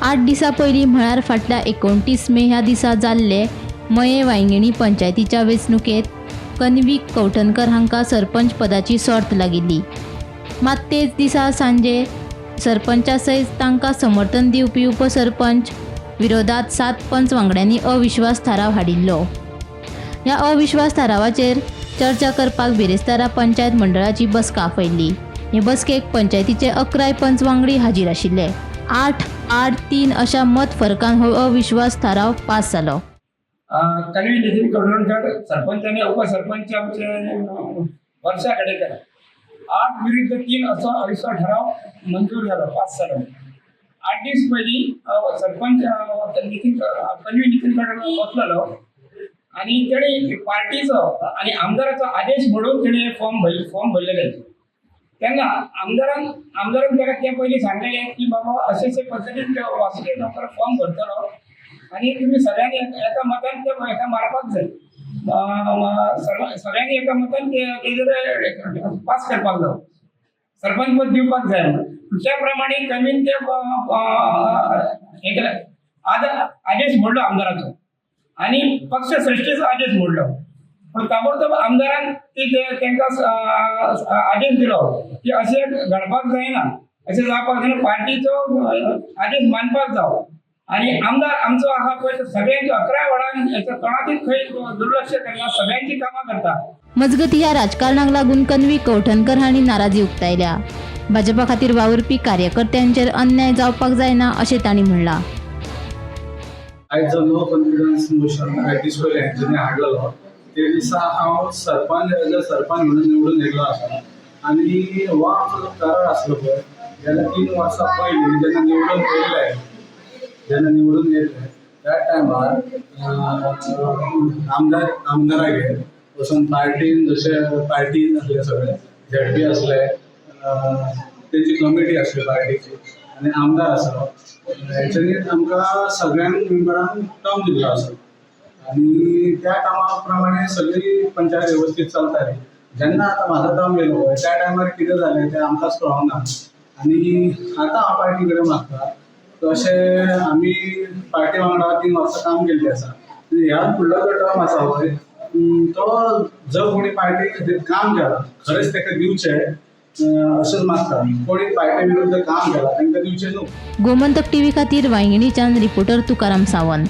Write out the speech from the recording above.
8 दिसां पयलीं म्हळ्यार फाटल्या 29 मे ह्या दिसा जाल्ले मये वांयगणी पंचायतीच्या वेंचणुकेंत कन्विक कवठणकर हांकां सरपंच पदाची सर्त लागिल्ली। मात तेच दिसा सांजे सरपंचा सयत तांकां समर्थन दिवपी उपसरपंच विरोधात 7 पंच वांगड्यांनी अविश्वास थाराव हाडिल्लो। ह्या अविश्वास थारावाचेर चर्चा करपाक बिरेस्तारा पंचायत मंडळाची बसका आपयल्ली। हे बसकेक पंचायतीचे 11 पंच वांगडी हाजीर आशिल्ले। 8-8-3 अशा मत फरकान हो अविश्वास थाराव पास जालो। कन्वी नितीन कवठणकर सरपंच आणि उपसरपंच आमचे वर्षा कडेकर 8 विरुद्ध 3 असो अविश्वास ठराव मंजूर झाला, पास झाला। 8 दिवस पयलीं सरपंच कन्वी नितीन कवठणकर बसलेलो आणि तेणे पार्टीचो आणि आमदाराचो आदेश म्हणून तेणे फॉर्म भरलेले। तेन्ना आमदारान ताका ते पयलीं सांगलेलें की बाबा अशे पद्दतीन वासुदेव नोकर फॉर्म भरतलो आणि तुम्ही सगळ्यांनी एका मतान ते हेका मारपाक जाय, सगळ्यांनी एका मतान तेजेर पास करपाक जाय, सरपंच पद दिवपाक जाय म्हणून। त्या प्रमाणे कन्वीन ते हे केलें, आदेश मोडलो आमदाराचो आणि पक्ष श्रेष्ठीचो आदेश मोडलो। पण ताबडतोब आमदारान तांकां आदेश दिलो की अशें घडपाक जायना, अशें जावपाक जायना, पार्टीचो आदेश मानपाक जावो। आणि आमदार आमचो आहा पळय तो सगळ्यांची 11 वरांन हेच्या कोणाचीच खंय दुर्लक्ष करना, सगळ्यांची कामां करता। मजगती ह्या राजकारणाक लागून कन्वी कवठणकर हांणी नाराजी उक्तायल्या। भाजपा खातीर वावुरपी कार्यकर्त्यांचेर अन्याय जावपाक जायना अशें तांणी म्हणलां। आयज जो नो कॉन्फिडन्स मोशन 8 दीस पयलीं हेंच्यांनी हाडलेलो, ते दिसा हांव सरपंच म्हणून निवडून येयल्लो आसा आनी हो आमचो जो करार आसलो पळय, गेल्या 3 वर्सां पयलीं जेन्ना निवडून येयले त्या टायमार आमदारागेर वचून पार्टीन जशे पार्टी आसले सगळे झेडपी आसले, तेंची कमिटी आसली पार्टीची आनी आमदार आसलो, हेंच्यांनी आमकां सगळ्यांक मेंबरांक टर्म दिल्लो आसा आनी त्या टर्मा प्रमाणे सगळी पंचायत वेवस्थीत चलताली। जेन्ना आतां म्हाजो टर्म येयलो पळय त्या टायमार कितें जालें तें आमकांच कळोंक ना आनी आतां हांव पार्टी कडेन मागता तशें आमी पार्टी वांगडा 3 वर्सां काम केल्लीं आसा। ह्या फुडलो जो टर्म आसा पळय तो जो कोणी पार्टी खातीर काम केलां खरेंच ताका दिवचें अशेंच मागता। कोणी पार्टी विरुद्ध काम केलां तांकां दिवचें न्हू। गोमंतक टीव्ही खातीर वांयगणीच्यान रिपोर्टर तुकाराम सावंत।